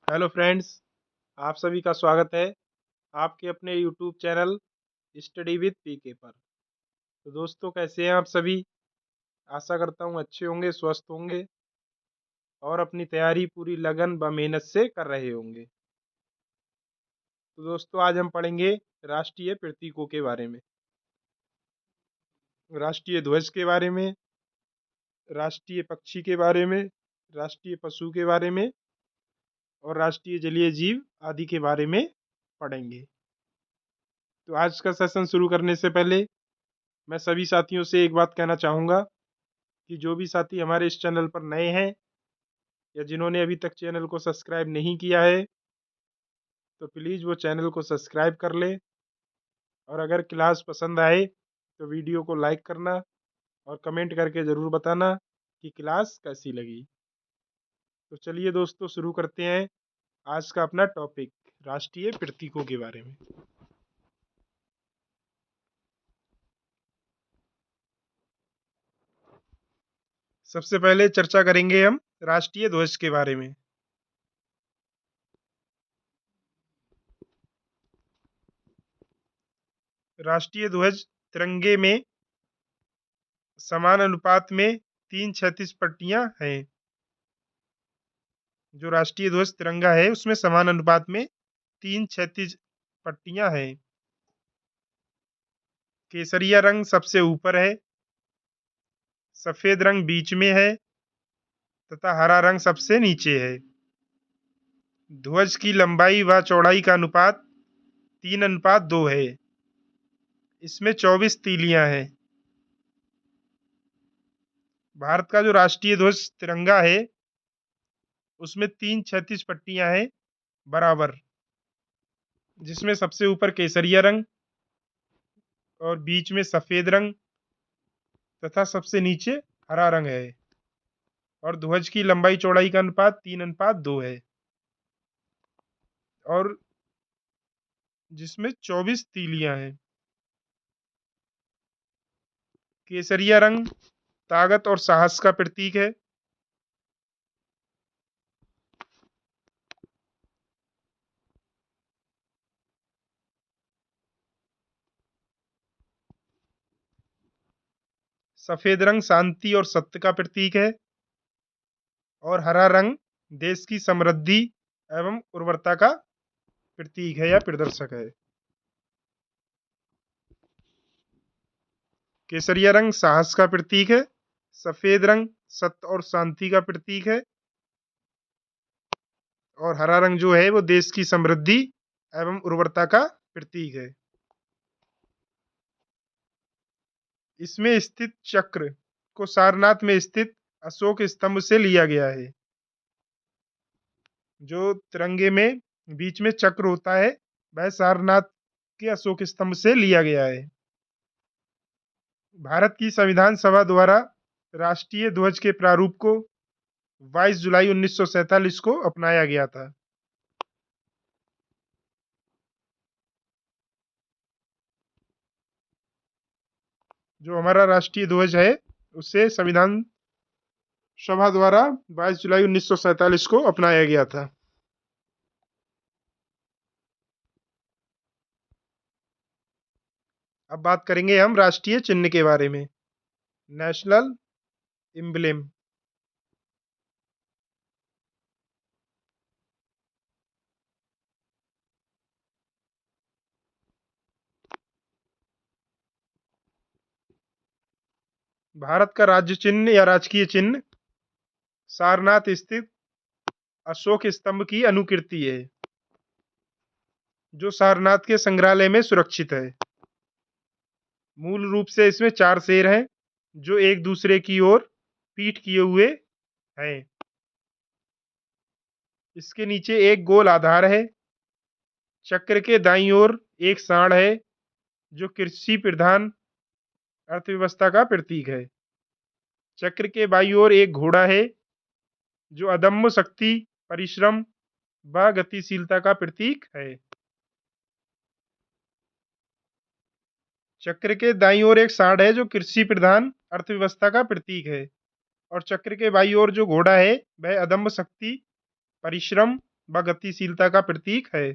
Hello friends, आप सभी का स्वागत है आपके अपने यूट्यूब चैनल स्टडी विद पीके पर। तो दोस्तों, कैसे हैं आप सभी? आशा करता हूँ अच्छे होंगे, स्वस्थ होंगे और अपनी तैयारी पूरी लगन व मेहनत से कर रहे होंगे। तो दोस्तों, आज हम पढ़ेंगे राष्ट्रीय प्रतीकों के बारे में, राष्ट्रीय ध्वज के बारे में, राष्ट्रीय पक्षी के बारे में, राष्ट्रीय पशु के बारे में और राष्ट्रीय जलीय जीव आदि के बारे में पढ़ेंगे। तो आज का सेशन शुरू करने से पहले मैं सभी साथियों से एक बात कहना चाहूँगा कि जो भी साथी हमारे इस चैनल पर नए हैं या जिन्होंने अभी तक चैनल को सब्सक्राइब नहीं किया है, तो प्लीज़ वो चैनल को सब्सक्राइब कर ले। और अगर क्लास पसंद आए तो वीडियो को लाइक करना और कमेंट करके ज़रूर बताना कि क्लास कैसी लगी। तो चलिए दोस्तों, शुरू करते हैं आज का अपना टॉपिक, राष्ट्रीय प्रतीकों के बारे में। सबसे पहले चर्चा करेंगे हम राष्ट्रीय ध्वज के बारे में। राष्ट्रीय ध्वज तिरंगे में समान अनुपात में 3 क्षैतिज पट्टियां हैं। जो राष्ट्रीय ध्वज तिरंगा है उसमें समान अनुपात में 3 क्षैतिज पट्टियां हैं। केसरिया रंग सबसे ऊपर है, सफेद रंग बीच में है तथा हरा रंग सबसे नीचे है। ध्वज की लंबाई व चौड़ाई का अनुपात 3:2 है। इसमें 24 तीलियां हैं। भारत का जो राष्ट्रीय ध्वज तिरंगा है उसमें 3 क्षैतिज पट्टियां हैं बराबर, जिसमें सबसे ऊपर केसरिया रंग और बीच में सफेद रंग तथा सबसे नीचे हरा रंग है। और ध्वज की लंबाई चौड़ाई का अनुपात 3:2 है और जिसमें 24 तीलियां हैं। केसरिया रंग ताकत और साहस का प्रतीक है। सफेद रंग शांति और सत्य का प्रतीक है और हरा रंग देश की समृद्धि एवं उर्वरता का प्रतीक है या प्रदर्शक है। केसरिया रंग साहस का प्रतीक है, सफेद रंग सत्य और शांति का प्रतीक है और हरा रंग जो है वो देश की समृद्धि एवं उर्वरता का प्रतीक है। इसमें स्थित चक्र को सारनाथ में स्थित अशोक स्तंभ से लिया गया है। जो तिरंगे में बीच में चक्र होता है वह सारनाथ के अशोक स्तंभ से लिया गया है। भारत की संविधान सभा द्वारा राष्ट्रीय ध्वज के प्रारूप को 22 जुलाई 1947 को अपनाया गया था। जो हमारा राष्ट्रीय ध्वज है उसे संविधान सभा द्वारा 22 जुलाई 1947 को अपनाया गया था। अब बात करेंगे हम राष्ट्रीय चिन्ह के बारे में, नेशनल एम्बलेम। भारत का राज्य चिन्ह या राजकीय चिन्ह सारनाथ स्थित अशोक स्तंभ की अनुकृति है, जो सारनाथ के संग्रहालय में सुरक्षित है। मूल रूप से इसमें 4 शेर हैं जो एक दूसरे की ओर पीठ किए हुए हैं। इसके नीचे एक गोल आधार है। चक्र के दाईं ओर एक सांड है जो कृषि प्रधान अर्थव्यवस्था का प्रतीक है। चक्र के बाईं ओर एक घोड़ा है जो अदम्य शक्ति, परिश्रम व गतिशीलता का प्रतीक है। चक्र के दाईं ओर एक सांड है जो कृषि प्रधान अर्थव्यवस्था का प्रतीक है और चक्र के बाईं ओर जो घोड़ा है वह अदम्य शक्ति, परिश्रम व गतिशीलता का प्रतीक है।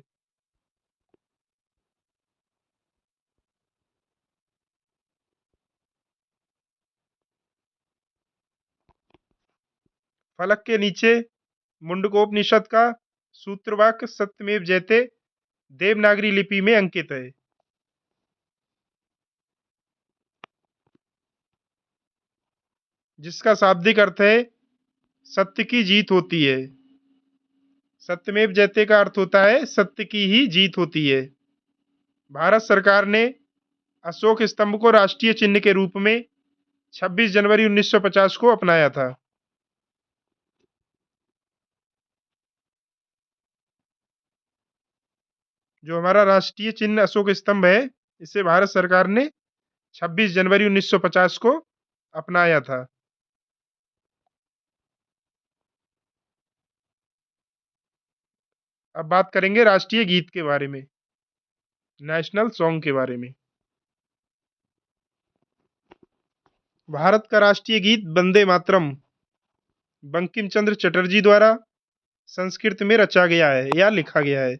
फलक के नीचे मुंडकोपनिषद का सूत्रवाक्य सत्यमेव जयते देवनागरी लिपि में अंकित है, जिसका शाब्दिक अर्थ है सत्य की जीत होती है। सत्यमेव जयते का अर्थ होता है सत्य की ही जीत होती है। भारत सरकार ने अशोक स्तंभ को राष्ट्रीय चिन्ह के रूप में 26 जनवरी 1950 को अपनाया था। जो हमारा राष्ट्रीय चिन्ह अशोक स्तंभ है, इसे भारत सरकार ने 26 जनवरी 1950 को अपनाया था। अब बात करेंगे राष्ट्रीय गीत के बारे में, नेशनल सॉन्ग के बारे में। भारत का राष्ट्रीय गीत वंदे मातरम बंकिम चंद्र चटर्जी द्वारा संस्कृत में रचा गया है या लिखा गया है।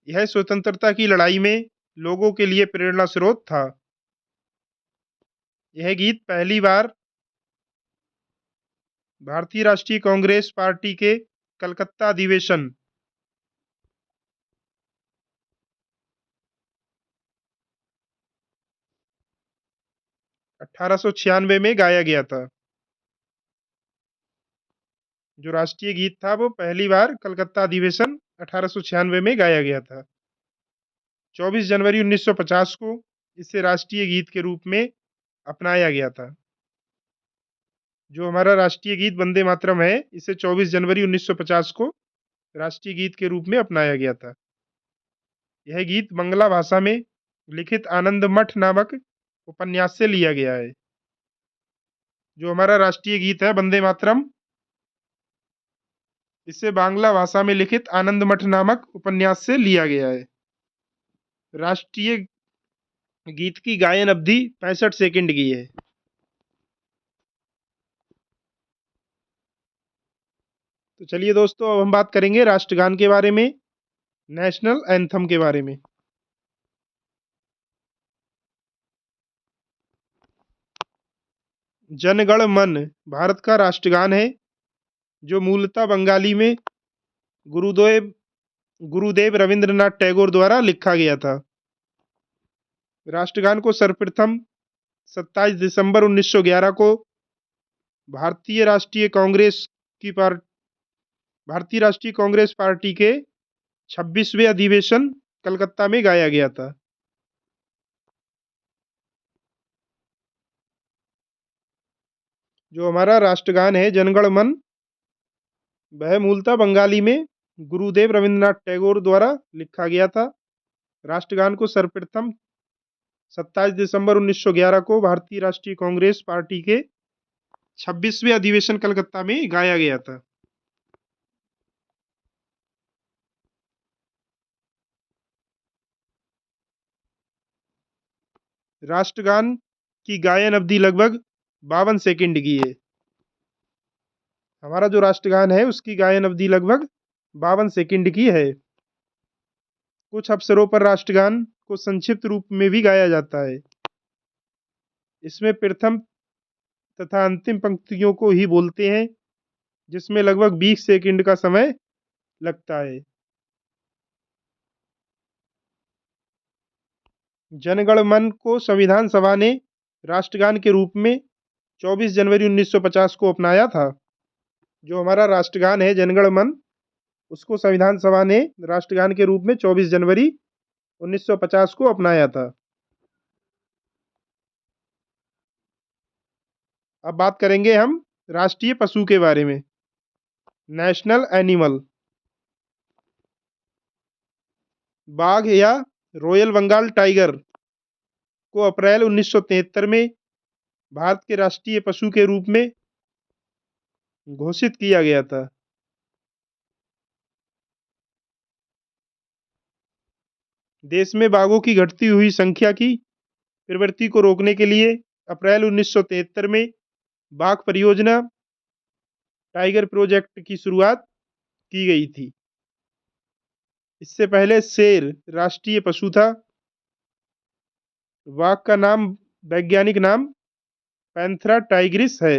यह स्वतंत्रता की लड़ाई में लोगों के लिए प्रेरणा स्रोत था। यह गीत पहली बार भारतीय राष्ट्रीय कांग्रेस पार्टी के कलकत्ता अधिवेशन 1896 में गाया गया था। जो राष्ट्रीय गीत था वो पहली बार कलकत्ता अधिवेशन 1896 में गाया गया था। 24 जनवरी 1950 को इसे राष्ट्रीय गीत के रूप में अपनाया गया था। जो हमारा राष्ट्रीय गीत वंदे मातरम है, इसे 24 जनवरी 1950 को राष्ट्रीय गीत के रूप में अपनाया गया था। यह गीत बंगला भाषा में लिखित आनंद मठ नामक उपन्यास से लिया गया है। जो हमारा राष्ट्रीय गीत है वंदे मातरम, इसे बांग्ला भाषा में लिखित आनंद मठ नामक उपन्यास से लिया गया है। राष्ट्रीय गीत की गायन अवधि 65 सेकंड की है। तो चलिए दोस्तों, अब हम बात करेंगे राष्ट्रगान के बारे में, नेशनल एंथम के बारे में। जनगण मन भारत का राष्ट्रगान है, जो मूलतः बंगाली में गुरुदेव गुरुदेव रविंद्रनाथ टैगोर द्वारा लिखा गया था। राष्ट्रगान को सर्वप्रथम 27 दिसंबर 1911 को भारतीय राष्ट्रीय कांग्रेस की पार्टी भारतीय राष्ट्रीय कांग्रेस पार्टी के 26वें अधिवेशन कलकत्ता में गाया गया था। जो हमारा राष्ट्रगान है जनगण मन, वह मूलतः बंगाली में गुरुदेव रविंद्रनाथ टैगोर द्वारा लिखा गया था। राष्ट्रगान को सर्वप्रथम 27 दिसंबर 1911 को भारतीय राष्ट्रीय कांग्रेस पार्टी के 26वें अधिवेशन कलकत्ता में गाया गया था। राष्ट्रगान की गायन अवधि लगभग 52 सेकंड की है। हमारा जो राष्ट्रगान है उसकी गायन अवधि लगभग 52 सेकंड की है। कुछ अवसरों पर राष्ट्रगान को संक्षिप्त रूप में भी गाया जाता है। इसमें प्रथम तथा अंतिम पंक्तियों को ही बोलते हैं, जिसमें लगभग 20 सेकंड का समय लगता है। जनगण मन को संविधान सभा ने राष्ट्रगान के रूप में 24 जनवरी 1950 को अपनाया था। जो हमारा राष्ट्रगान है जनगण मन, उसको संविधान सभा ने राष्ट्रगान के रूप में 24 जनवरी 1950 को अपनाया था। अब बात करेंगे हम राष्ट्रीय पशु के बारे में, नेशनल एनिमल। बाघ या रॉयल बंगाल टाइगर को अप्रैल 1973 में भारत के राष्ट्रीय पशु के रूप में घोषित किया गया था। देश में बाघों की घटती हुई संख्या की प्रवृत्ति को रोकने के लिए अप्रैल 1973 में बाघ परियोजना टाइगर प्रोजेक्ट की शुरुआत की गई थी। इससे पहले शेर राष्ट्रीय पशु था। बाघ का नाम, वैज्ञानिक नाम पैंथेरा टाइग्रिस है।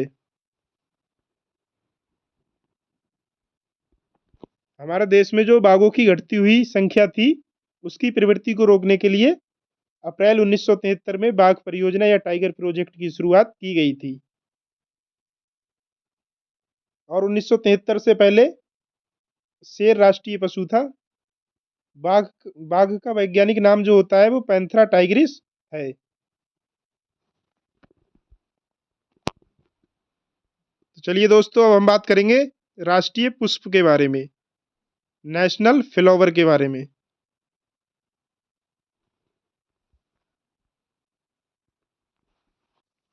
हमारे देश में जो बाघों की घटती हुई संख्या थी, उसकी प्रवृत्ति को रोकने के लिए अप्रैल 1973 में बाघ परियोजना या टाइगर प्रोजेक्ट की शुरुआत की गई थी। और 1973 से पहले शेर राष्ट्रीय पशु था। बाघ बाघ का वैज्ञानिक नाम जो होता है वो पैंथेरा टाइग्रिस है। तो चलिए दोस्तों, अब हम बात करेंगे राष्ट्रीय पुष्प के बारे में, नेशनल फ्लावर के बारे में।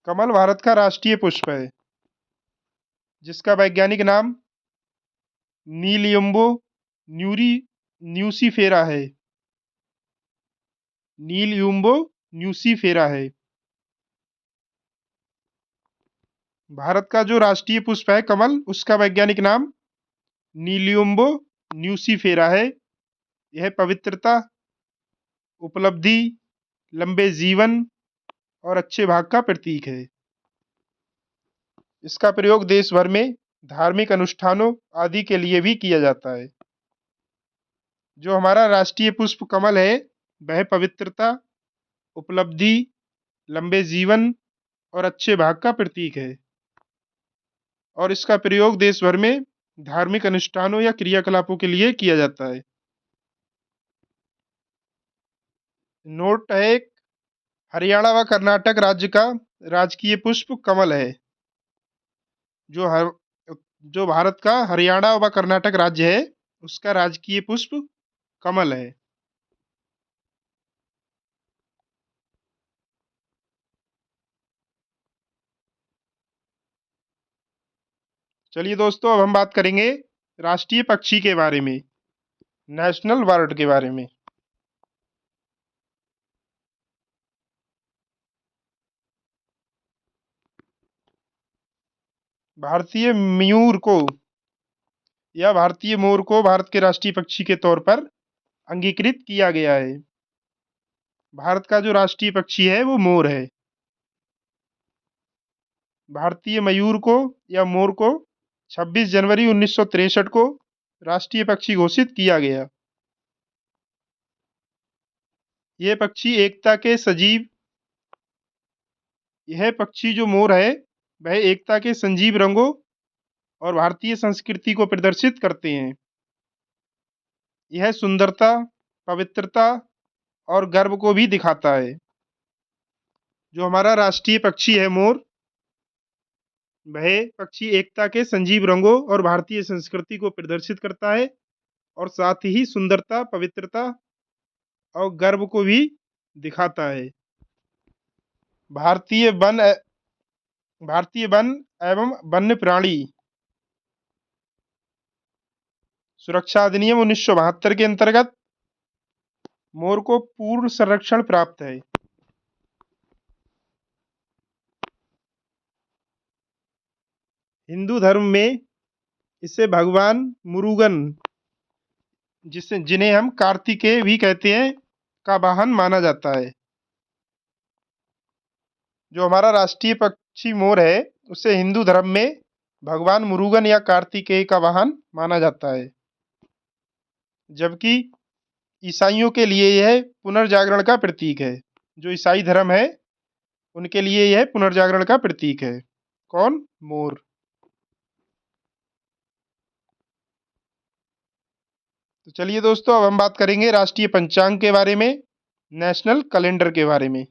कमल भारत का राष्ट्रीय पुष्प है, जिसका वैज्ञानिक नाम नीलियम्बो न्यूरी न्यूसीफेरा है। नीलयुम्बो न्यूसीफेरा है। भारत का जो राष्ट्रीय पुष्प है कमल, उसका वैज्ञानिक नाम नीलियम्बो न्यूसीफेरा है। यह पवित्रता, उपलब्धि, लंबे जीवन और अच्छे भाग का प्रतीक है। इसका प्रयोग देश भर में धार्मिक अनुष्ठानों आदि के लिए भी किया जाता है। जो हमारा राष्ट्रीय पुष्प कमल है, वह पवित्रता, उपलब्धि, लंबे जीवन और अच्छे भाग का प्रतीक है। और इसका प्रयोग देश भर में धार्मिक अनुष्ठानों या क्रियाकलापों के लिए किया जाता है। नोट है, हरियाणा व कर्नाटक राज्य का राजकीय पुष्प कमल है। जो हर जो भारत का हरियाणा व कर्नाटक राज्य है, उसका राजकीय पुष्प कमल है। चलिए दोस्तों, अब हम बात करेंगे राष्ट्रीय पक्षी के बारे में, नेशनल बर्ड के बारे में। भारतीय मयूर को या भारतीय मोर को भारत के राष्ट्रीय पक्षी के तौर पर अंगीकृत किया गया है। भारत का जो राष्ट्रीय पक्षी है वो मोर है। भारतीय मयूर को या मोर को 26 जनवरी 1963 को राष्ट्रीय पक्षी घोषित किया गया। यह पक्षी एकता के सजीव यह पक्षी जो मोर है, वह एकता के संजीव रंगों और भारतीय संस्कृति को प्रदर्शित करते हैं। यह सुंदरता, पवित्रता और गर्व को भी दिखाता है। जो हमारा राष्ट्रीय पक्षी है मोर, वह पक्षी एकता के संजीव रंगों और भारतीय संस्कृति को प्रदर्शित करता है और साथ ही सुंदरता, पवित्रता और गर्व को भी दिखाता है। भारतीय वन भारतीय वन एवं वन्य प्राणी सुरक्षा अधिनियम 1972 के अंतर्गत मोर को पूर्ण संरक्षण प्राप्त है। हिंदू धर्म में इसे भगवान मुरुगन, जिन्हें हम कार्तिकेय भी कहते हैं, का वाहन माना जाता है। जो हमारा राष्ट्रीय पक्षी मोर है, उसे हिंदू धर्म में भगवान मुरुगन या कार्तिकेय का वाहन माना जाता है। जबकि ईसाइयों के लिए यह पुनर्जागरण का प्रतीक है। जो ईसाई धर्म है, उनके लिए यह पुनर्जागरण का प्रतीक है। कौन? मोर। तो चलिए दोस्तों, अब हम बात करेंगे राष्ट्रीय पंचांग के बारे में, नेशनल कैलेंडर के बारे में।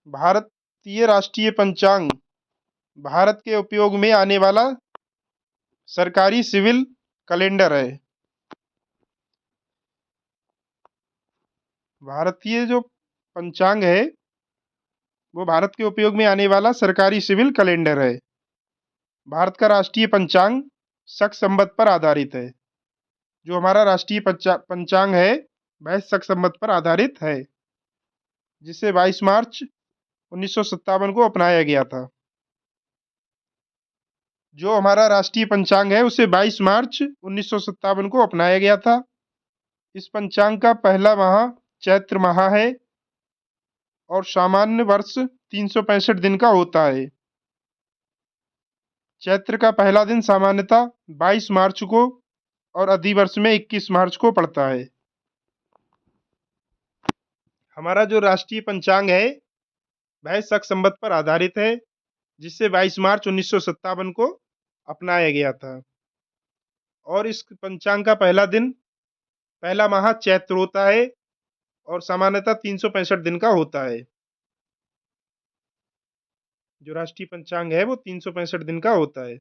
भारतीय राष्ट्रीय पंचांग भारत के उपयोग में आने वाला सरकारी सिविल कैलेंडर है। भारतीय जो पंचांग है, वो भारत के उपयोग में आने वाला सरकारी सिविल कैलेंडर है। भारत का राष्ट्रीय पंचांग शक संवत पर आधारित है। जो हमारा राष्ट्रीय पंचांग है, वह शक संवत पर आधारित है। जिसे 22 मार्च 1957 को अपनाया गया था। जो हमारा राष्ट्रीय पंचांग है उसे 22 मार्च 1957 को अपनाया गया था। इस पंचांग का पहला माह चैत्र माह है और सामान्य वर्ष 365 दिन का होता है। चैत्र का पहला दिन सामान्यतः 22 मार्च को और अधिवर्ष में 21 मार्च को पड़ता है। हमारा जो राष्ट्रीय पंचांग है वह शक संवत पर आधारित है, जिससे 22 मार्च 1957 को अपनाया गया था। और इस पंचांग का पहला माह चैत्र होता है और सामान्यतः 365 दिन का होता है। जो राष्ट्रीय पंचांग है वो 365 दिन का होता है।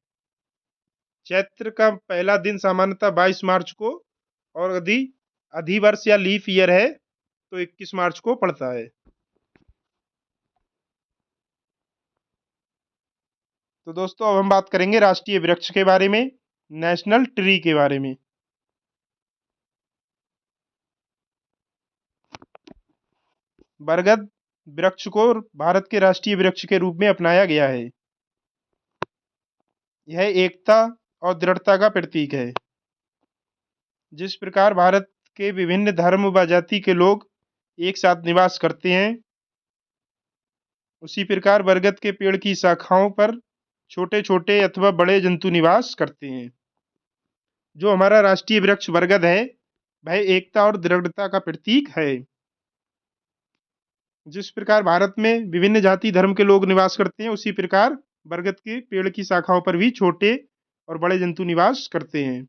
चैत्र का पहला दिन सामान्यतः 22 मार्च को और यदि अधिवर्ष या लीफ ईयर है तो 21 मार्च को पड़ता है। तो दोस्तों अब हम बात करेंगे राष्ट्रीय वृक्ष के बारे में, नेशनल ट्री के बारे में। बरगद वृक्ष को भारत के राष्ट्रीय वृक्ष के रूप में अपनाया गया है। यह एकता और दृढ़ता का प्रतीक है। जिस प्रकार भारत के विभिन्न धर्म व जाति के लोग एक साथ निवास करते हैं, उसी प्रकार बरगद के पेड़ की शाखाओं पर छोटे छोटे अथवा बड़े जंतु निवास करते हैं। जो हमारा राष्ट्रीय वृक्ष बरगद है वह एकता और दृढ़ता का प्रतीक है। जिस प्रकार भारत में विभिन्न जाति धर्म के लोग निवास करते हैं, उसी प्रकार बरगद के पेड़ की शाखाओं पर भी छोटे और बड़े जंतु निवास करते हैं।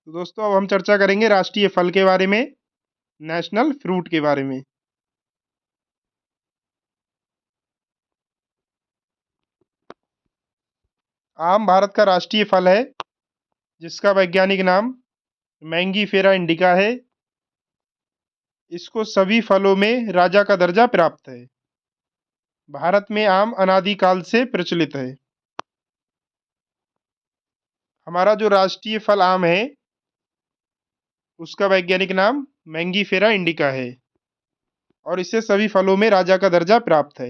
तो दोस्तों अब हम चर्चा करेंगे राष्ट्रीय फल के बारे में, नेशनल फ्रूट के बारे में। आम भारत का राष्ट्रीय फल है, जिसका वैज्ञानिक नाम मैंगीफेरा इंडिका है। इसको सभी फलों में राजा का दर्जा प्राप्त है। भारत में आम अनादिकाल से प्रचलित है। हमारा जो राष्ट्रीय फल आम है उसका वैज्ञानिक नाम मैंगीफेरा इंडिका है और इसे सभी फलों में राजा का दर्जा प्राप्त है।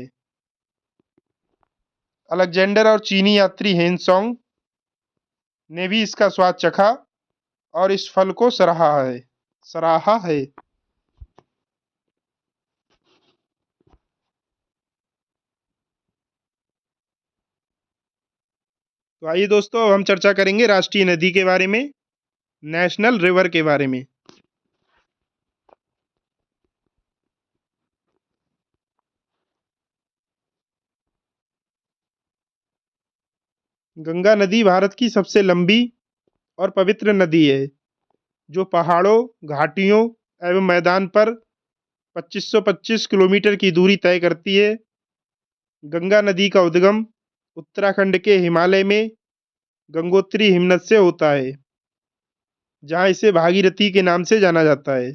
अलेक्जेंडर और चीनी यात्री हेनसोंग ने भी इसका स्वाद चखा और इस फल को सराहा है। तो आइए दोस्तों अब हम चर्चा करेंगे राष्ट्रीय नदी के बारे में, नेशनल रिवर के बारे में। गंगा नदी भारत की सबसे लंबी और पवित्र नदी है, जो पहाड़ों, घाटियों एवं मैदान पर 2525 किलोमीटर की दूरी तय करती है। गंगा नदी का उद्गम उत्तराखंड के हिमालय में गंगोत्री हिमनद से होता है, जहाँ इसे भागीरथी के नाम से जाना जाता है।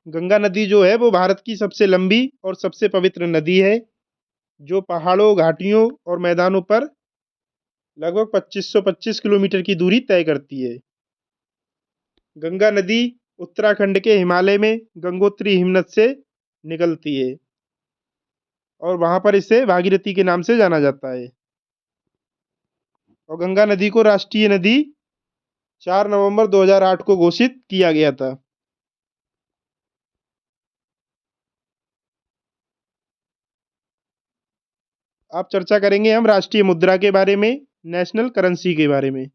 गंगा नदी जो है वो भारत की सबसे लंबी और सबसे पवित्र नदी है, जो पहाड़ों, घाटियों और मैदानों पर लगभग 2525 किलोमीटर की दूरी तय करती है। गंगा नदी उत्तराखंड के हिमालय में गंगोत्री हिमनद से निकलती है और वहां पर इसे भागीरथी के नाम से जाना जाता है। और गंगा नदी को राष्ट्रीय नदी 4 नवंबर 2008 को घोषित किया गया था। आप चर्चा करेंगे हम राष्ट्रीय मुद्रा के बारे में, नेशनल करेंसी के बारे में।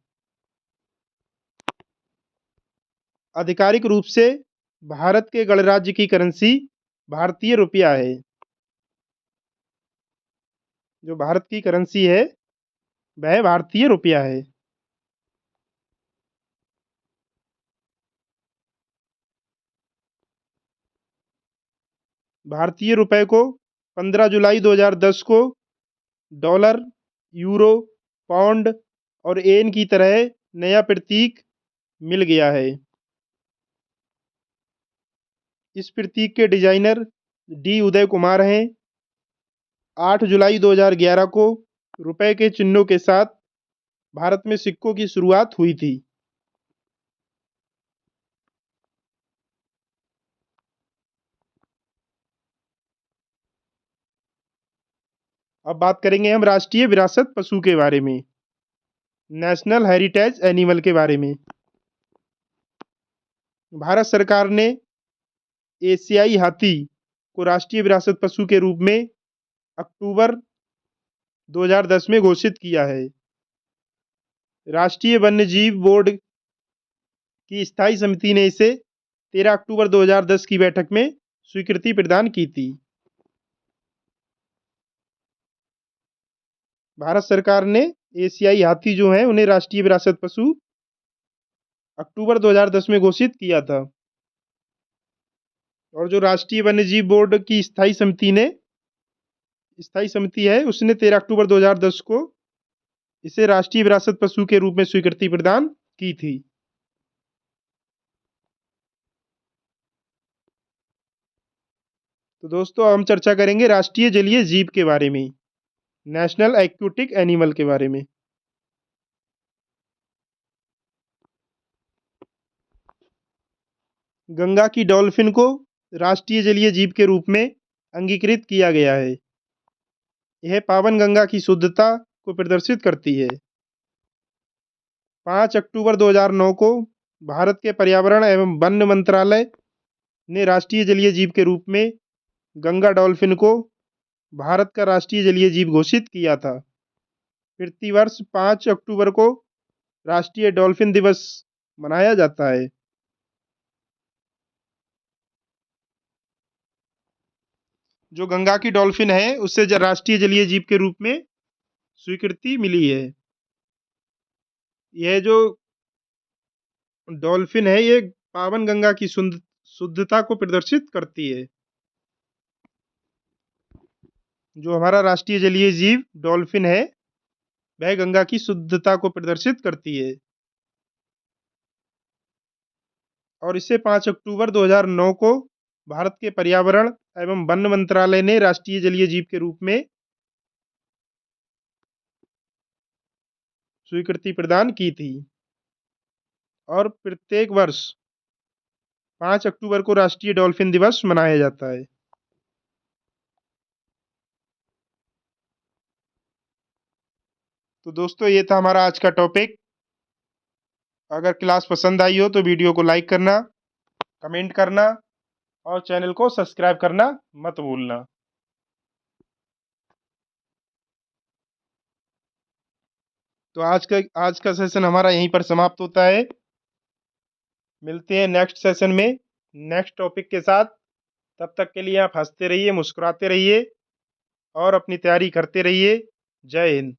आधिकारिक रूप से भारत के गणराज्य की करेंसी भारतीय रुपया है। जो भारत की करेंसी है वह भारतीय रुपया है। भारतीय रुपए को 15 जुलाई 2010 को डॉलर, यूरो, पाउंड और येन की तरह नया प्रतीक मिल गया है। इस प्रतीक के डिजाइनर डी उदय कुमार हैं। 8 जुलाई 2011 को रुपए के चिन्हों के साथ भारत में सिक्कों की शुरुआत हुई थी। अब बात करेंगे हम राष्ट्रीय विरासत पशु के बारे में, नेशनल हेरिटेज एनिमल के बारे में। भारत सरकार ने एशियाई हाथी को राष्ट्रीय विरासत पशु के रूप में अक्टूबर 2010 में घोषित किया है। राष्ट्रीय वन्यजीव बोर्ड की स्थायी समिति ने इसे 13 अक्टूबर 2010 की बैठक में स्वीकृति प्रदान की थी। भारत सरकार ने एशियाई हाथी जो हैं उन्हें राष्ट्रीय विरासत पशु अक्टूबर 2010 में घोषित किया था, और जो राष्ट्रीय वन्यजीव बोर्ड की स्थायी समिति है उसने 13 अक्टूबर 2010 को इसे राष्ट्रीय विरासत पशु के रूप में स्वीकृति प्रदान की थी। तो दोस्तों हम चर्चा करेंगे राष्ट्रीय जलीय जीव के बारे में, नेशनल एक्वेटिक एनिमल के बारे में। गंगा की डॉल्फिन को राष्ट्रीय जलीय जीव के रूप में अंगीकृत किया गया है। यह पावन गंगा की शुद्धता को प्रदर्शित करती है। 5 अक्टूबर 2009 को भारत के पर्यावरण एवं वन मंत्रालय ने राष्ट्रीय जलीय जीव के रूप में गंगा डॉल्फिन को भारत का राष्ट्रीय जलीय जीव घोषित किया था। प्रतिवर्ष 5 अक्टूबर को राष्ट्रीय डॉल्फिन दिवस मनाया जाता है। जो गंगा की डॉल्फिन है उससे राष्ट्रीय जलीय जीव के रूप में स्वीकृति मिली है। यह जो डॉल्फिन है ये पावन गंगा की शुद्धता को प्रदर्शित करती है। जो हमारा राष्ट्रीय जलीय जीव डॉल्फिन है वह गंगा की शुद्धता को प्रदर्शित करती है, और इसे 5 अक्टूबर 2009 को भारत के पर्यावरण एवं वन मंत्रालय ने राष्ट्रीय जलीय जीव के रूप में स्वीकृति प्रदान की थी, और प्रत्येक वर्ष 5 अक्टूबर को राष्ट्रीय डॉल्फिन दिवस मनाया जाता है। तो दोस्तों ये था हमारा आज का टॉपिक। अगर क्लास पसंद आई हो तो वीडियो को लाइक करना, कमेंट करना और चैनल को सब्सक्राइब करना मत भूलना। तो आज का सेशन हमारा यहीं पर समाप्त होता है। मिलते हैं नेक्स्ट सेशन में नेक्स्ट टॉपिक के साथ। तब तक के लिए आप हंसते रहिए, मुस्कुराते रहिए और अपनी तैयारी करते रहिए। जय हिंद।